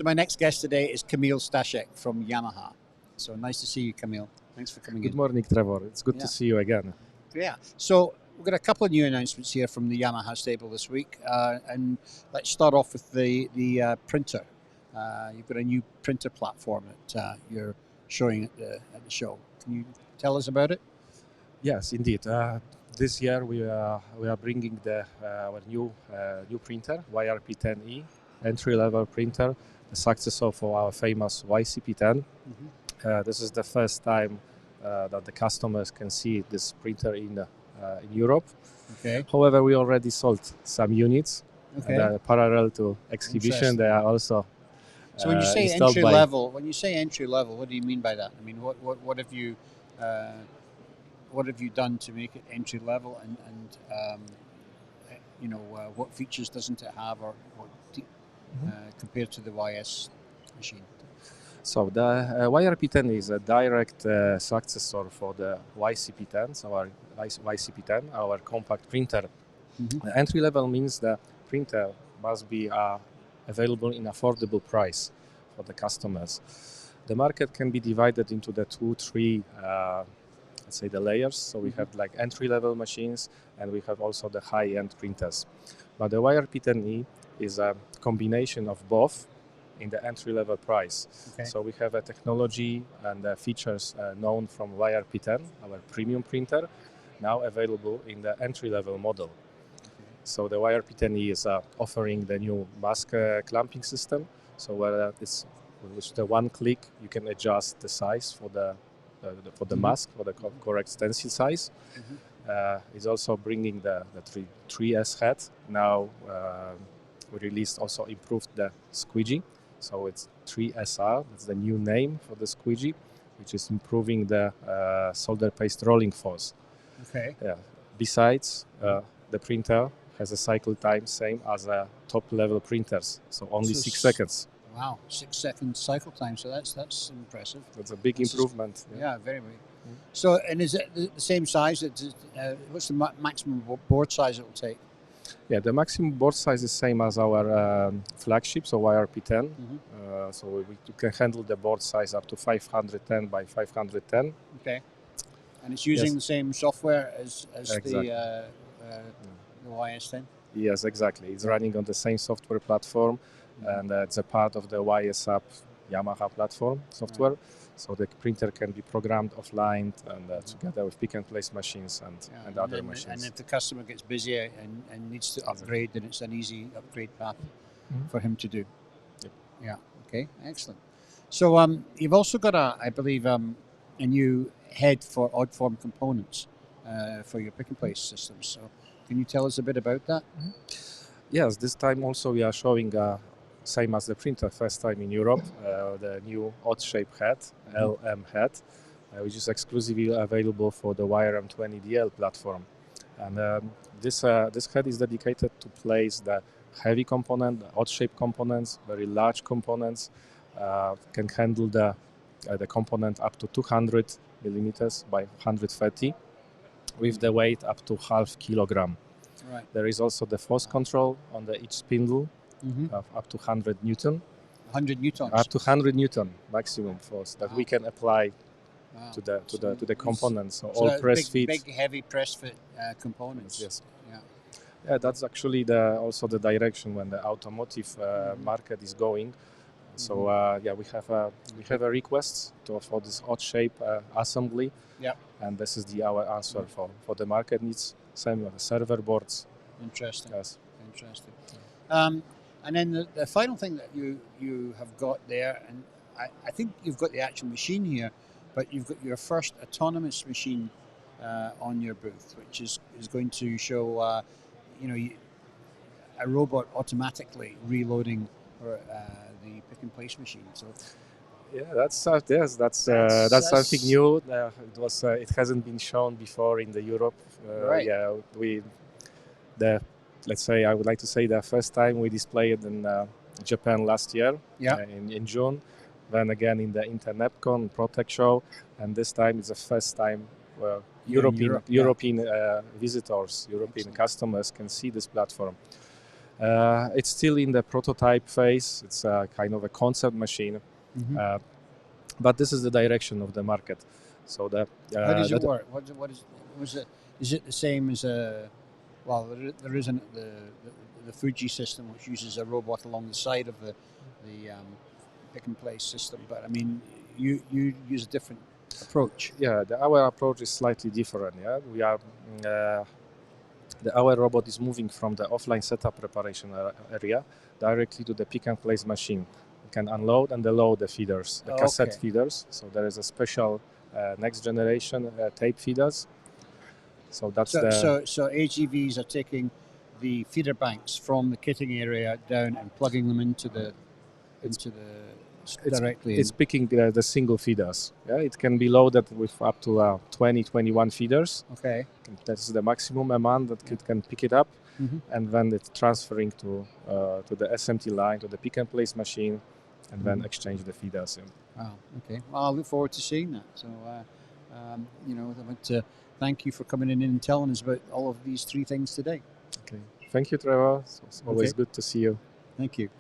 So my next guest today is Kamil Stashek from Yamaha. So nice to see you, Kamil. Thanks for coming in. Good morning, Trevor. It's good to see you again. Yeah. So we've got a couple of new announcements here from the Yamaha stable this week. And let's start off with the printer. You've got a new printer platform that you're showing at the show. Can you tell us about it? Yes, indeed. This year we are bringing our new printer, YRP10E, entry-level printer, the successor for our famous YCP10. This is the first time that the customers can see this printer in Europe. Okay. However, we already sold some units. Okay. Parallel to exhibition, they are also. So when you say entry level, what do you mean by that? I mean, what have you done to make it entry level, and what features doesn't it have, or compared to the YS machine? So the YRP10 is a direct successor for the YCP10, so our YCP10, our compact printer. The entry level means the printer must be available in affordable price for the customers. The market can be divided into the 2-3 let's say the layers. So we have like entry-level machines, and we have also the high-end printers. But the YRP10E is a combination of both in the entry-level price. Okay. So we have a technology and features known from YRP10, our premium printer, now available in the entry-level model. So the YRP10E is offering the new mask clamping system. So where it's with the one click you can adjust the size for the mask, for the correct stencil size. It's also bringing the 3S head. Now we released also improved the squeegee. So it's 3SR, that's the new name for the squeegee, which is improving the solder paste rolling force. Okay. Yeah. Besides, the printer has a cycle time same as top level printers, so only 6 seconds. Wow, 6 seconds cycle time. So that's impressive. That's a big improvement. Yeah, very, very. So, and is it the same size? What's the maximum board size it will take? Yeah, the maximum board size is same as our flagship, so YRP10. So we can handle the board size up to 510 by 510. Okay. And it's using the same software as Exactly. the YS10? Yes, exactly. It's running on the same software platform, and it's a part of the YSApp Yamaha platform software. So the printer can be programmed offline and together with pick-and-place machines and other machines. And if the customer gets busy and needs to upgrade, then it's an easy upgrade path for him to do. Yep. Yeah. Okay. Excellent. So you've also got I believe, a new head for odd form components for your pick-and-place systems. So can you tell us a bit about that? Yes. This time also we are showing. Same as the printer, first time in Europe, the new odd shape head, LM head, which is exclusively available for the YRM20DL platform. And this head is dedicated to place the heavy component, the odd shape components, very large components, can handle the component up to 200 millimeters by 130, with the weight up to ½ kilogram. Right. There is also the force control on each spindle. Of up to 100 Newton. 100 newtons. Up to 100 Newton maximum force that we can apply to the components. So all press fit. Big heavy press fit components. Yes. Yeah. Yeah, that's actually also the direction when the automotive market is going. So we have a request for this odd shape assembly. Yeah. And this is our answer for the market needs. Same with the server boards. Interesting. Yes. Interesting. And then the final thing that you have got there, and I think you've got the actual machine here, but you've got your first autonomous machine on your booth, which is going to show a robot automatically reloading the pick and place machine. So yeah, that's something new. It hasn't been shown before in the Europe. Right. Yeah, let's say I would like to say the first time we displayed in Japan last year, in June, then again in the Internetcon Protect show, and this time it's the first time where European visitors, European customers can see this platform. It's still in the prototype phase. It's a kind of a concept machine, but this is the direction of the market. So how does it work? Is it the same as well, there isn't the Fuji system, which uses a robot along the side of the pick and place system, but I mean, you use a different approach. Yeah, our approach is slightly different. Yeah, we are our robot is moving from the offline setup preparation area directly to the pick and place machine. We can unload and load the feeders, the cassette feeders. So there is a special next generation tape feeders. So that's so AGVs are taking the feeder banks from the kitting area down and plugging them into the directly. It's picking the single feeders. Yeah, it can be loaded with up to 20, 21 feeders. Okay. That's the maximum amount that it can pick it up, and then it's transferring to the SMT line, to the pick and place machine, and then exchange the feeders. Wow. Okay. Well, I look forward to seeing that. So, I want to thank you for coming in and telling us about all of these three things today. Okay. Thank you, Trevor. It's always good to see you. Thank you.